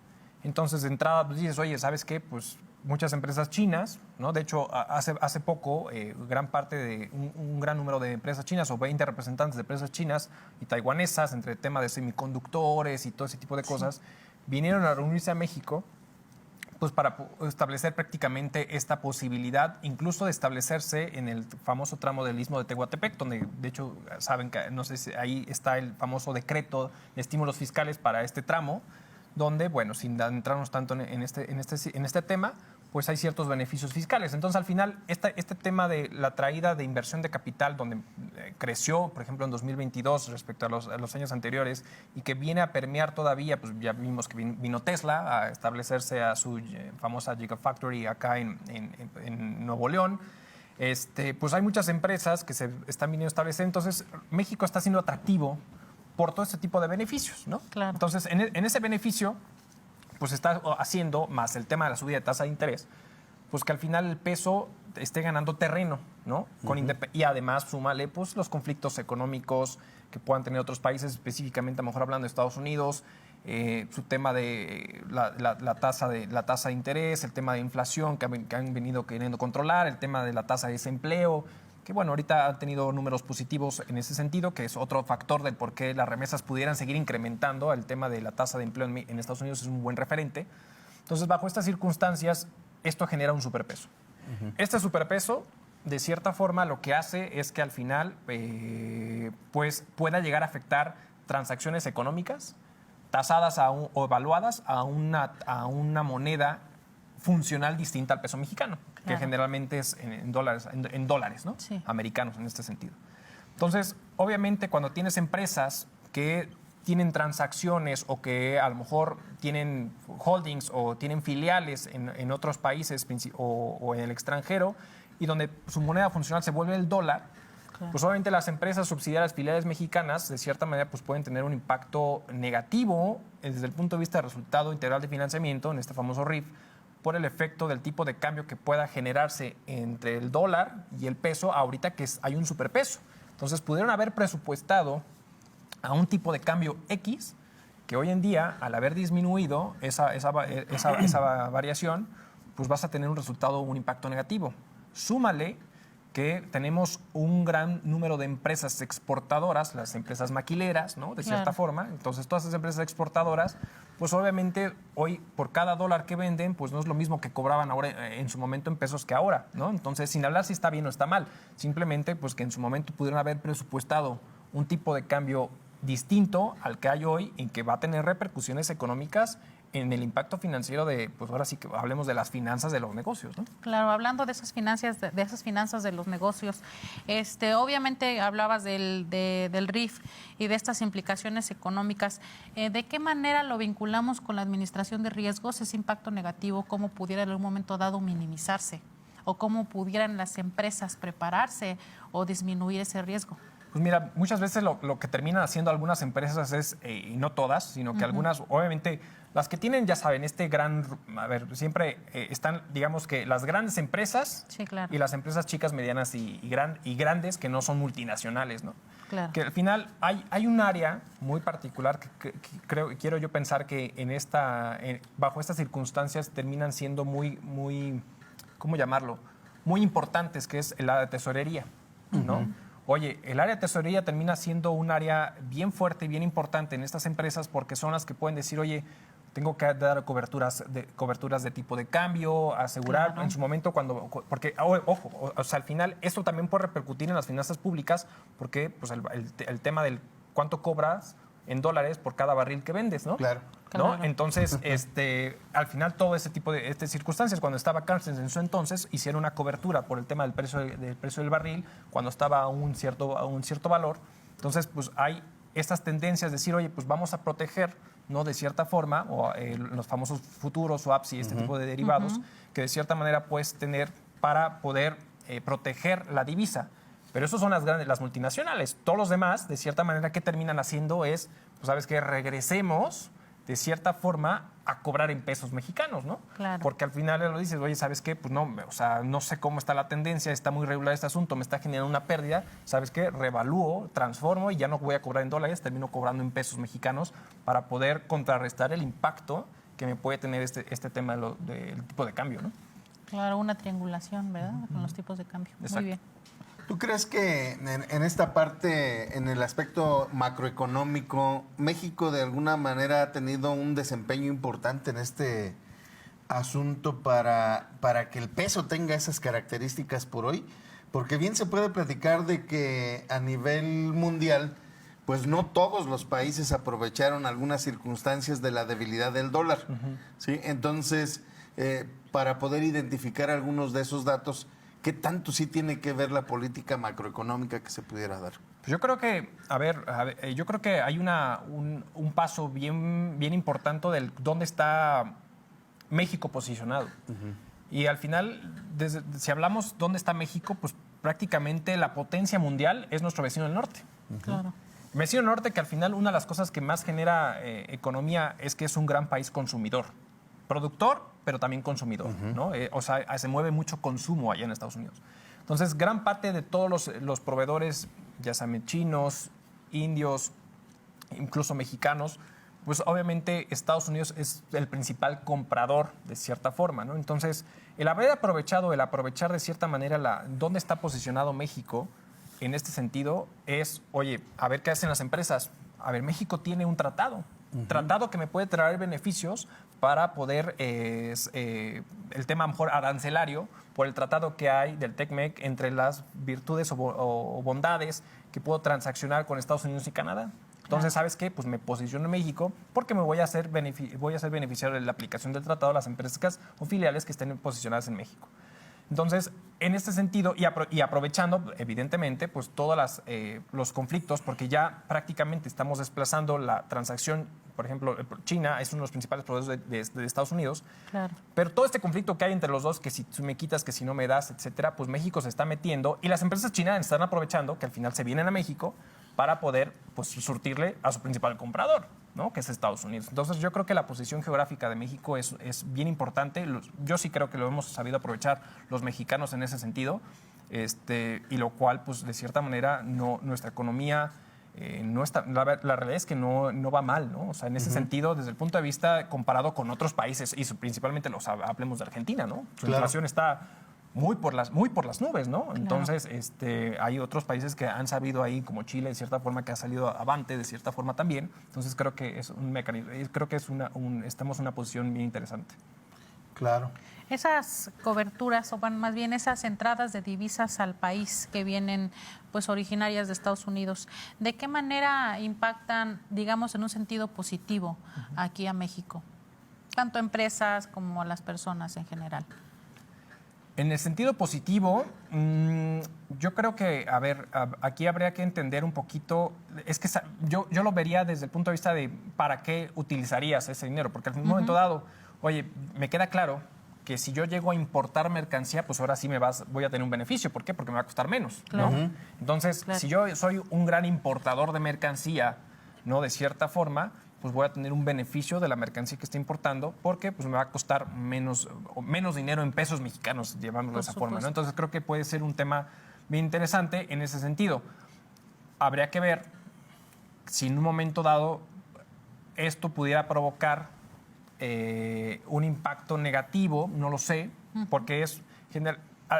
Entonces, de entrada, pues dices, oye, ¿sabes qué? Pues muchas empresas chinas, ¿no? De hecho, hace poco, gran parte de un gran número de empresas chinas o 20 representantes de empresas chinas y taiwanesas, entre el tema de semiconductores y todo ese tipo de cosas, vinieron a reunirse a México pues para establecer prácticamente esta posibilidad, incluso de establecerse en el famoso tramo del Istmo de Tehuantepec, donde, de hecho, saben que, no sé si ahí está el famoso decreto de estímulos fiscales para este tramo, donde, bueno, sin adentrarnos tanto en este tema, pues hay ciertos beneficios fiscales. Entonces, al final, este tema de la traída de inversión de capital, donde creció, por ejemplo, en 2022 respecto a los años anteriores, y que viene a permear todavía, pues ya vimos que vino Tesla a establecerse a su famosa Gigafactory acá en Nuevo León. Pues hay muchas empresas que se están viniendo a establecer. Entonces, México está siendo atractivo por todo este tipo de beneficios, ¿no? Claro. Entonces, en ese beneficio, pues está haciendo, más el tema de la subida de tasa de interés, pues que al final el peso esté ganando terreno, ¿no? Y además, súmale, pues, los conflictos económicos que puedan tener otros países, específicamente, a lo mejor hablando de Estados Unidos, su tema de la tasa de interés, el tema de inflación que han venido queriendo controlar, el tema de la tasa de desempleo, que bueno, ahorita han tenido números positivos en ese sentido, que es otro factor del por qué las remesas pudieran seguir incrementando. El tema de la tasa de empleo en Estados Unidos es un buen referente. Entonces, bajo estas circunstancias, esto genera un superpeso. Este superpeso, de cierta forma, lo que hace es que al final pues pueda llegar a afectar transacciones económicas tasadas o evaluadas a una moneda funcional distinta al peso mexicano, que generalmente es en dólares, ¿no? Sí. Americanos en este sentido. Entonces, obviamente, cuando tienes empresas que tienen transacciones o que a lo mejor tienen holdings o tienen filiales en otros países o en el extranjero y donde su moneda funcional se vuelve el dólar, pues obviamente las empresas subsidiarias filiales mexicanas, de cierta manera, pues pueden tener un impacto negativo desde el punto de vista del resultado integral de financiamiento, en este famoso RIF, por el efecto del tipo de cambio que pueda generarse entre el dólar y el peso, ahorita que hay un superpeso. Entonces, pudieron haber presupuestado a un tipo de cambio X, que hoy en día, al haber disminuido esa variación, pues vas a tener un impacto negativo. Súmale que tenemos un gran número de empresas exportadoras, las empresas maquileras, ¿no? De cierta forma. Entonces, todas esas empresas exportadoras, pues obviamente hoy por cada dólar que venden, pues no es lo mismo que cobraban ahora en su momento en pesos que ahora, ¿no? Entonces, sin hablar si está bien o está mal, simplemente pues que en su momento pudieron haber presupuestado un tipo de cambio distinto al que hay hoy, en que va a tener repercusiones económicas en el impacto financiero de, pues ahora sí que hablemos de las finanzas de los negocios, ¿no? Claro, hablando de esas finanzas de los negocios, obviamente hablabas del RIF y de estas implicaciones económicas. ¿De qué manera lo vinculamos con la administración de riesgos, ese impacto negativo, cómo pudiera en algún momento dado minimizarse o cómo pudieran las empresas prepararse o disminuir ese riesgo? Pues mira, muchas veces lo que terminan haciendo algunas empresas es, y no todas, sino que algunas, obviamente, las que tienen, ya saben, siempre están, digamos que las grandes empresas sí, claro. y las empresas chicas, medianas y grandes que no son multinacionales, ¿no? Claro. Que al final hay un área muy particular que quiero yo pensar que bajo estas circunstancias terminan siendo muy, ¿cómo llamarlo? Muy importantes, que es el área de tesorería, ¿no? Oye, el área de tesorería termina siendo un área bien fuerte y bien importante en estas empresas porque son las que pueden decir, oye, tengo que dar coberturas de tipo de cambio, asegurar en su momento porque, ojo, o sea, al final esto también puede repercutir en las finanzas públicas porque pues, el tema del cuánto cobras en dólares por cada barril que vendes, ¿no? Claro. ¿No? Entonces, al final todo ese tipo de circunstancias, cuando estaba Carstens en su entonces, hicieron una cobertura por el tema del precio del barril, cuando estaba a un cierto valor. Entonces, pues hay estas tendencias de decir, oye, pues vamos a proteger, ¿no? De cierta forma, o los famosos futuros, swaps y este tipo de derivados, que de cierta manera puedes tener para poder proteger la divisa. Pero eso son las multinacionales. Todos los demás, de cierta manera, ¿qué terminan haciendo? Es, pues, ¿sabes qué? Regresemos, de cierta forma, a cobrar en pesos mexicanos, ¿no? Claro. Porque al final lo dices, oye, ¿sabes qué? Pues no, o sea, no sé cómo está la tendencia, está muy regular este asunto, me está generando una pérdida, ¿sabes qué? Revalúo, transformo y ya no voy a cobrar en dólares, termino cobrando en pesos mexicanos para poder contrarrestar el impacto que me puede tener este tema del tipo de cambio, ¿no? Claro, una triangulación, ¿verdad? Con los tipos de cambio. Exacto. Muy bien. ¿Tú crees que en esta parte, en el aspecto macroeconómico, México de alguna manera ha tenido un desempeño importante en este asunto para que el peso tenga esas características por hoy? Porque bien se puede platicar de que a nivel mundial, pues no todos los países aprovecharon algunas circunstancias de la debilidad del dólar, ¿sí? Entonces, para poder identificar algunos de esos datos, ¿qué tanto sí tiene que ver la política macroeconómica que se pudiera dar? Pues yo creo que, yo creo que hay un paso bien importante del dónde está México posicionado. Y al final, si hablamos dónde está México, pues prácticamente la potencia mundial es nuestro vecino del norte. Claro. El vecino del norte, que al final una de las cosas que más genera economía es que es un gran país consumidor. Productor, pero también consumidor, ¿no? O sea, se mueve mucho consumo allá en Estados Unidos. Entonces, gran parte de todos los proveedores, ya sean chinos, indios, incluso mexicanos, pues obviamente Estados Unidos es el principal comprador de cierta forma, ¿no? Entonces, el aprovechar de cierta manera dónde está posicionado México en este sentido es, oye, a ver qué hacen las empresas. A ver, México tiene un tratado que me puede traer beneficios para poder, el tema mejor arancelario, por el tratado que hay del TECMEC entre las virtudes o bondades que puedo transaccionar con Estados Unidos y Canadá. Entonces, ¿sabes qué? Pues me posiciono en México porque me voy a ser beneficiario de la aplicación del tratado a las empresas o filiales que estén posicionadas en México. Entonces, en este sentido, y aprovechando, evidentemente, pues todos los conflictos, porque ya prácticamente estamos desplazando la transacción, por ejemplo, China es uno de los principales proveedores de Estados Unidos, Claro. pero todo este conflicto que hay entre los dos, que si tú me quitas, que si no me das, etcétera, pues México se está metiendo y las empresas chinas están aprovechando que al final se vienen a México para poder pues, surtirle a su principal comprador, ¿no? Que es Estados Unidos. Entonces yo creo que la posición geográfica de México es bien importante. Yo sí creo que lo hemos sabido aprovechar los mexicanos en ese sentido, y lo cual, pues de cierta manera, nuestra economía no está. La realidad es que no va mal, ¿no? O sea, en ese sentido, desde el punto de vista comparado con otros países, y principalmente hablemos de Argentina, ¿no? Su inflación está muy por las nubes, ¿no? Claro. Entonces, hay otros países que han sabido ahí, como Chile, de cierta forma, que ha salido avante, de cierta forma también. Entonces, creo que es un mecanismo, creo que estamos en una posición bien interesante. Claro. Esas coberturas, o más bien esas entradas de divisas al país que vienen pues originarias de Estados Unidos, ¿de qué manera impactan, digamos, en un sentido positivo aquí a México? tanto a empresas como a las personas en general? En el sentido positivo, yo creo que, a ver, aquí habría que entender un poquito, es que yo lo vería desde el punto de vista de para qué utilizarías ese dinero, porque en un momento dado, oye, me queda claro que si yo llego a importar mercancía, pues ahora sí voy a tener un beneficio. ¿Por qué? Porque me va a costar menos, Claro. ¿no? Entonces, si yo soy un gran importador de mercancía, ¿no? De cierta forma, pues voy a tener un beneficio de la mercancía que esté importando porque pues me va a costar menos dinero en pesos mexicanos, llamámoslo de esa forma, ¿no? Entonces creo que puede ser un tema bien interesante en ese sentido. Habría que ver si en un momento dado esto pudiera provocar un impacto negativo, no lo sé, porque es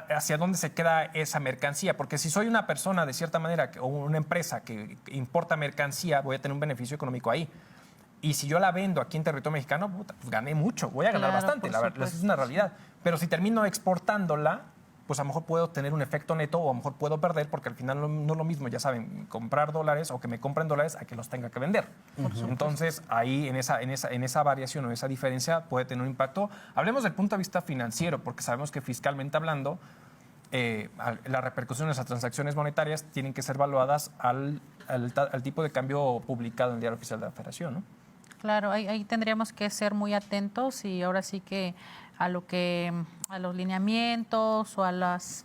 hacia dónde se queda esa mercancía, porque si soy una persona de cierta manera o una empresa que importa mercancía, voy a tener un beneficio económico ahí. Y si yo la vendo aquí en territorio mexicano, puta, pues gané mucho, voy a ganar bastante, la verdad, es una realidad. Pero si termino exportándola, pues a lo mejor puedo tener un efecto neto o a lo mejor puedo perder, porque al final no es lo mismo, ya saben, comprar dólares o que me compren dólares a que los tenga que vender. Entonces, ahí en esa variación o esa diferencia puede tener un impacto. Hablemos del punto de vista financiero, porque sabemos que fiscalmente hablando, las repercusiones a transacciones monetarias tienen que ser evaluadas al tipo de cambio publicado en el Diario Oficial de la Federación, ¿no? Claro, ahí tendríamos que ser muy atentos y ahora sí que a los lineamientos o a las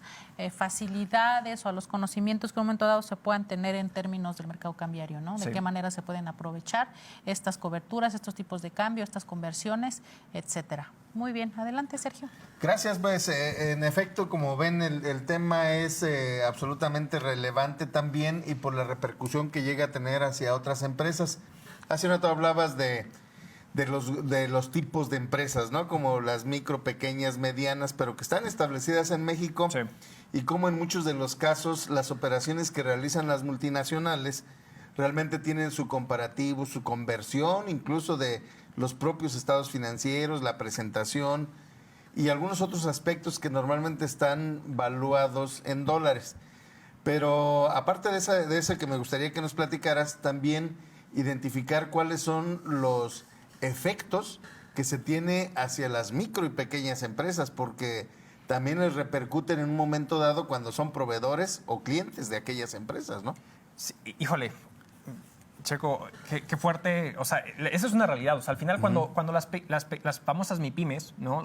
facilidades o a los conocimientos que en un momento dado se puedan tener en términos del mercado cambiario, ¿no? De qué manera se pueden aprovechar estas coberturas, estos tipos de cambio, estas conversiones, etcétera. Muy bien, adelante, Sergio. Gracias, pues en efecto, como ven, el tema es absolutamente relevante también y por la repercusión que llega a tener hacia otras empresas. Hace un rato hablabas de los tipos de empresas, ¿no? Como las micro, pequeñas, medianas, pero que están establecidas en México. Sí. Y como en muchos de los casos, las operaciones que realizan las multinacionales realmente tienen su comparativo, su conversión, incluso de los propios estados financieros, la presentación y algunos otros aspectos que normalmente están valuados en dólares. Pero aparte de esa que me gustaría que nos platicaras, también identificar cuáles son los efectos que se tiene hacia las micro y pequeñas empresas, porque también les repercuten en un momento dado cuando son proveedores o clientes de aquellas empresas, ¿no? Sí, híjole, Checo, qué fuerte, o sea, esa es una realidad. O sea, al final cuando las famosas MIPYMES, ¿no?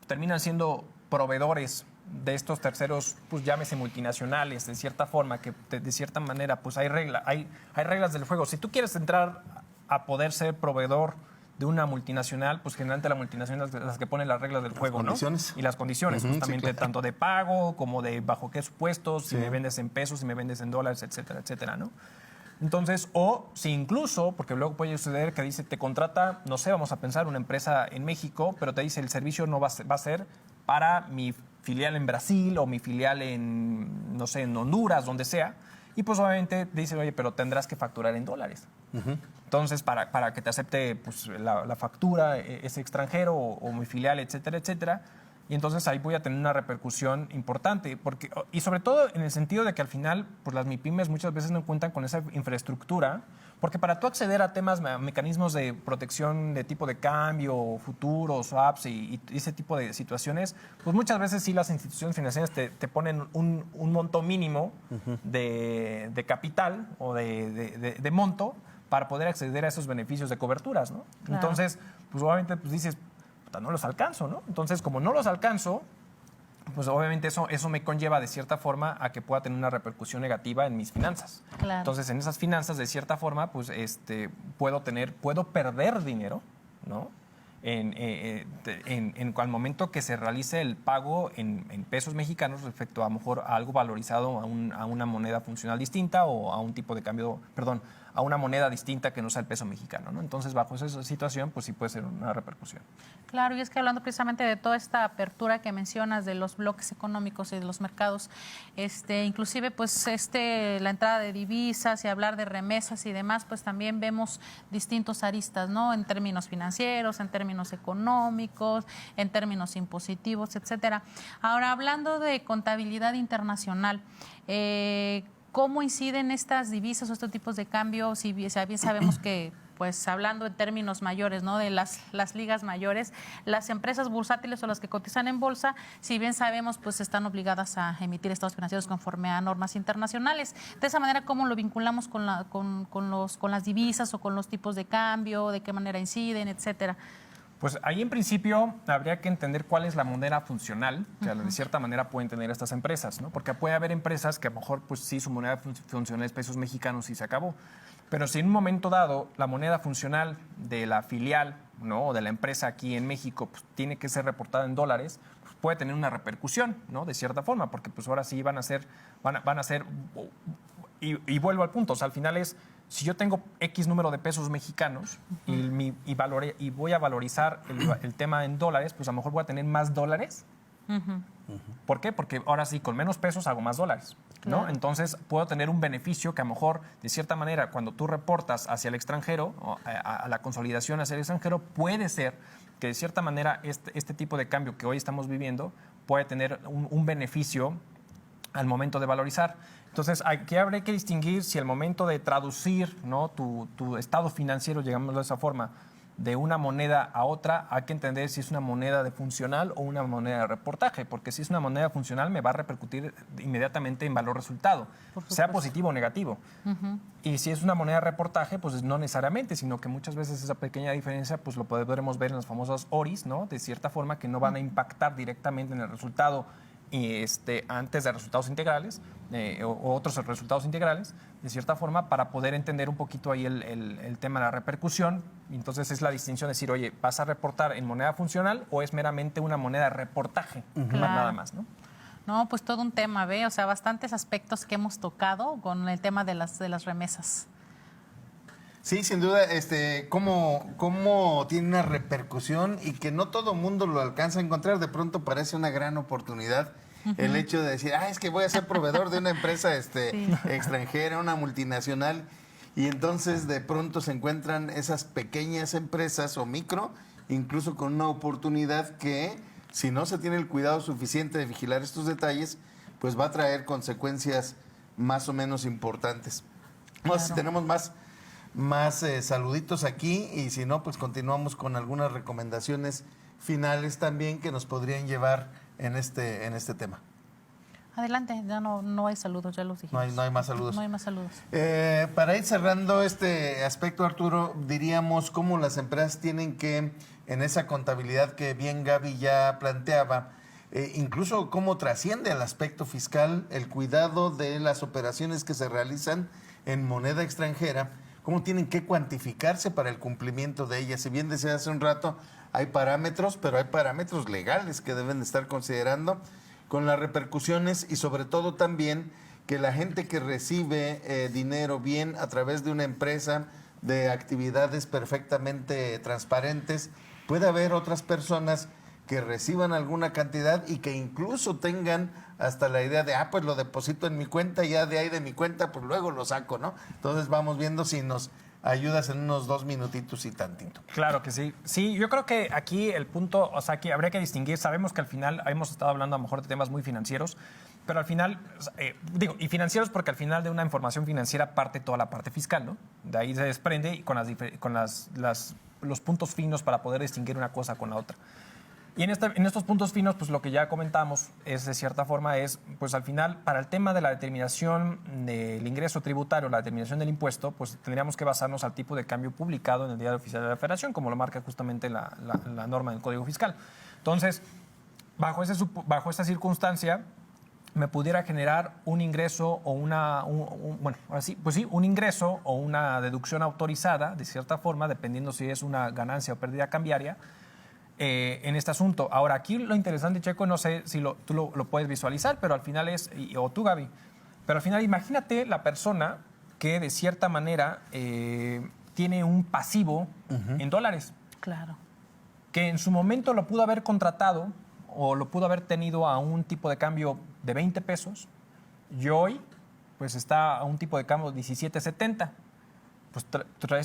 terminan siendo proveedores de estos terceros, pues llámese multinacionales, de cierta forma, que de cierta manera, pues hay reglas del juego. Si tú quieres entrar a poder ser proveedor de una multinacional, pues generalmente la multinacional es las que pone las reglas del juego, ¿no? Y las condiciones, justamente, sí, claro, tanto de pago como de bajo qué supuestos, si me vendes en pesos, si me vendes en dólares, etcétera, etcétera, ¿no? Entonces, o si incluso, porque luego puede suceder que dice, te contrata, no sé, vamos a pensar una empresa en México, pero te dice el servicio no va a ser para mi filial en Brasil o mi filial en, no sé, en Honduras, donde sea, y pues obviamente te dice, oye, pero tendrás que facturar en dólares. Entonces, para que te acepte pues, la factura ese extranjero o mi filial, etcétera, etcétera, y entonces ahí voy a tener una repercusión importante. Y sobre todo en el sentido de que al final pues las MIPYMES muchas veces no cuentan con esa infraestructura, porque para tú acceder a temas, mecanismos de protección de tipo de cambio, futuros, swaps y ese tipo de situaciones, pues muchas veces sí las instituciones financieras te ponen un monto mínimo de capital o de monto para poder acceder a esos beneficios de coberturas, ¿no? Claro. Entonces, pues obviamente pues dices, no los alcanzo, ¿no? Entonces, como no los alcanzo, pues obviamente eso me conlleva de cierta forma a que pueda tener una repercusión negativa en mis finanzas. Claro. Entonces, en esas finanzas, de cierta forma, pues puedo perder dinero, ¿no? Al momento que se realice el pago en pesos mexicanos respecto a lo mejor a algo valorizado a una moneda funcional distinta o a un tipo de cambio, perdón, a una moneda distinta que no sea el peso mexicano, ¿no? Entonces, bajo esa situación, pues sí puede ser una repercusión. Claro, y es que hablando precisamente de toda esta apertura que mencionas de los bloques económicos y de los mercados, inclusive pues la entrada de divisas y hablar de remesas y demás, pues también vemos distintos aristas, ¿no? En términos financieros, en términos económicos, en términos impositivos, etcétera. Ahora, hablando de contabilidad internacional, ¿cómo inciden estas divisas o estos tipos de cambio? Si bien sabemos que pues hablando en términos mayores, ¿no? De las ligas mayores, las empresas bursátiles o las que cotizan en bolsa, si bien sabemos, pues están obligadas a emitir estados financieros conforme a normas internacionales. De esa manera, ¿cómo lo vinculamos con las divisas o con los tipos de cambio? ¿De qué manera inciden, etcétera? Pues ahí en principio habría que entender cuál es la moneda funcional que de cierta manera pueden tener estas empresas, ¿no? Porque puede haber empresas que a lo mejor, pues sí, su moneda funcional es pesos mexicanos y se acabó. Pero si en un momento dado la moneda funcional de la filial, ¿no? O de la empresa aquí en México, pues tiene que ser reportada en dólares, pues puede tener una repercusión, ¿no? De cierta forma, porque pues ahora sí van a ser, y vuelvo al punto, o sea, al final es, si yo tengo X número de pesos mexicanos y voy a valorizar el tema en dólares, pues a lo mejor voy a tener más dólares. ¿Por qué? Porque ahora sí, con menos pesos hago más dólares, ¿no? Claro. Entonces puedo tener un beneficio que a lo mejor, de cierta manera, cuando tú reportas hacia el extranjero, o a la consolidación hacia el extranjero, puede ser que de cierta manera este tipo de cambio que hoy estamos viviendo puede tener un beneficio al momento de valorizar. Entonces, aquí habría que distinguir si al momento de traducir, ¿no? tu estado financiero, digámoslo de esa forma, de una moneda a otra, hay que entender si es una moneda de funcional o una moneda de reportaje, porque si es una moneda funcional me va a repercutir inmediatamente en valor resultado, sea positivo o negativo. Y si es una moneda de reportaje, pues no necesariamente, sino que muchas veces esa pequeña diferencia pues lo podremos ver en las famosas ORIs, ¿no? De cierta forma que no van a impactar directamente en el resultado y antes de resultados integrales o otros resultados integrales, de cierta forma, para poder entender un poquito ahí el tema de la repercusión. Y entonces es la distinción de decir, oye, ¿vas a reportar en moneda funcional o es meramente una moneda de reportaje? Nada más, ¿no? No, pues todo un tema, ¿ve? O sea, bastantes aspectos que hemos tocado con el tema de las remesas. Sí, sin duda, cómo tiene una repercusión y que no todo mundo lo alcanza a encontrar. De pronto parece una gran oportunidad el hecho de decir, es que voy a ser proveedor de una empresa extranjera, una multinacional, y entonces de pronto se encuentran esas pequeñas empresas o micro, incluso con una oportunidad que, si no se tiene el cuidado suficiente de vigilar estos detalles, pues va a traer consecuencias más o menos importantes. No sé si tenemos más saluditos aquí, y si no, pues continuamos con algunas recomendaciones finales también que nos podrían llevar en este tema. Adelante, ya no hay saludos, ya los dijimos. No hay más saludos. No hay más saludos. Para ir cerrando este aspecto, Arturo, diríamos cómo las empresas tienen que, en esa contabilidad que bien Gaby ya planteaba, incluso cómo trasciende al aspecto fiscal el cuidado de las operaciones que se realizan en moneda extranjera, cómo tienen que cuantificarse para el cumplimiento de ellas. Si bien decía hace un rato, hay parámetros, pero hay parámetros legales que deben de estar considerando con las repercusiones, y sobre todo también que la gente que recibe dinero bien a través de una empresa, de actividades perfectamente transparentes, puede haber otras personas que reciban alguna cantidad y que incluso tengan hasta la idea de, pues lo deposito en mi cuenta y ya de ahí de mi cuenta, pues luego lo saco, ¿no? Entonces vamos viendo si nos ayudas en unos 2 minutitos y tantito. Claro que sí. Sí, yo creo que aquí el punto, o sea, aquí habría que distinguir, sabemos que al final hemos estado hablando a lo mejor de temas muy financieros, pero al final, y financieros porque al final de una información financiera parte toda la parte fiscal, ¿no? De ahí se desprende y con los puntos finos para poder distinguir una cosa con la otra. Y en estos puntos finos, pues lo que ya comentamos es, de cierta forma, pues al final, para el tema de la determinación del ingreso tributario, la determinación del impuesto, pues tendríamos que basarnos al tipo de cambio publicado en el Diario Oficial de la Federación, como lo marca justamente la norma del Código Fiscal. Entonces, bajo esta circunstancia, me pudiera generar un ingreso o un ingreso o una deducción autorizada, de cierta forma, dependiendo si es una ganancia o pérdida cambiaria, en este asunto. Ahora, aquí lo interesante, Checo, no sé si tú lo puedes visualizar, pero al final o tú, Gaby, pero al final imagínate la persona que de cierta manera tiene un pasivo en dólares. Claro. Que en su momento lo pudo haber contratado o lo pudo haber tenido a un tipo de cambio de 20 pesos y hoy pues está a un tipo de cambio de 17.70. Pues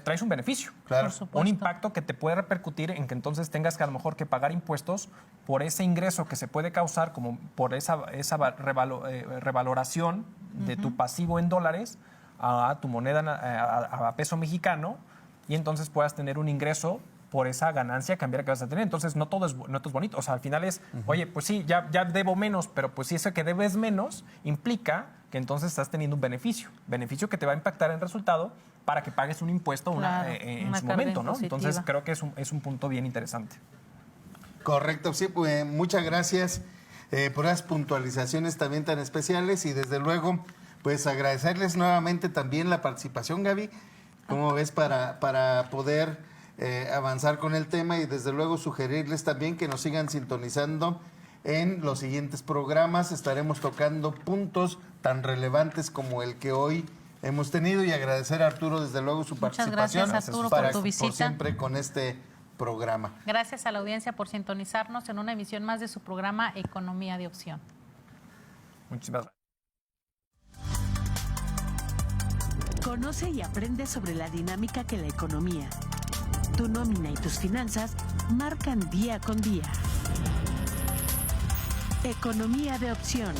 traes un beneficio, claro, un impacto que te puede repercutir en que entonces tengas que a lo mejor que pagar impuestos por ese ingreso que se puede causar como por esa revaloración de tu pasivo en dólares a tu moneda, a peso mexicano, y entonces puedas tener un ingreso por esa ganancia cambiaria que vas a tener. Entonces, no todo es bonito. O sea, al final es, oye, pues sí, ya debo menos, pero pues si eso que debes menos implica que entonces estás teniendo un beneficio que te va a impactar en el resultado para que pagues un impuesto en su momento, ¿no? Entonces, creo que es un punto bien interesante. Correcto, sí, pues muchas gracias por las puntualizaciones también tan especiales y desde luego, pues agradecerles nuevamente también la participación, Gaby, ¿cómo ves para poder avanzar con el tema y desde luego sugerirles también que nos sigan sintonizando en los siguientes programas? Estaremos tocando puntos tan relevantes como el que hoy hemos tenido y agradecer a Arturo desde luego su participación. Muchas gracias, Arturo, por tu visita. Por siempre con este programa. Gracias a la audiencia por sintonizarnos en una emisión más de su programa Economía de Opción. Muchísimas gracias. Conoce y aprende sobre la dinámica que la economía, tu nómina y tus finanzas marcan día con día. Economía de Opción.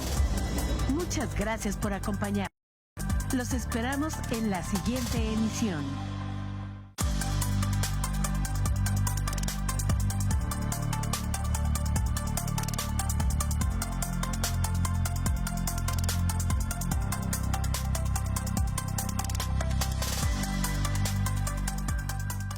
Muchas gracias por acompañarnos. Los esperamos en la siguiente emisión.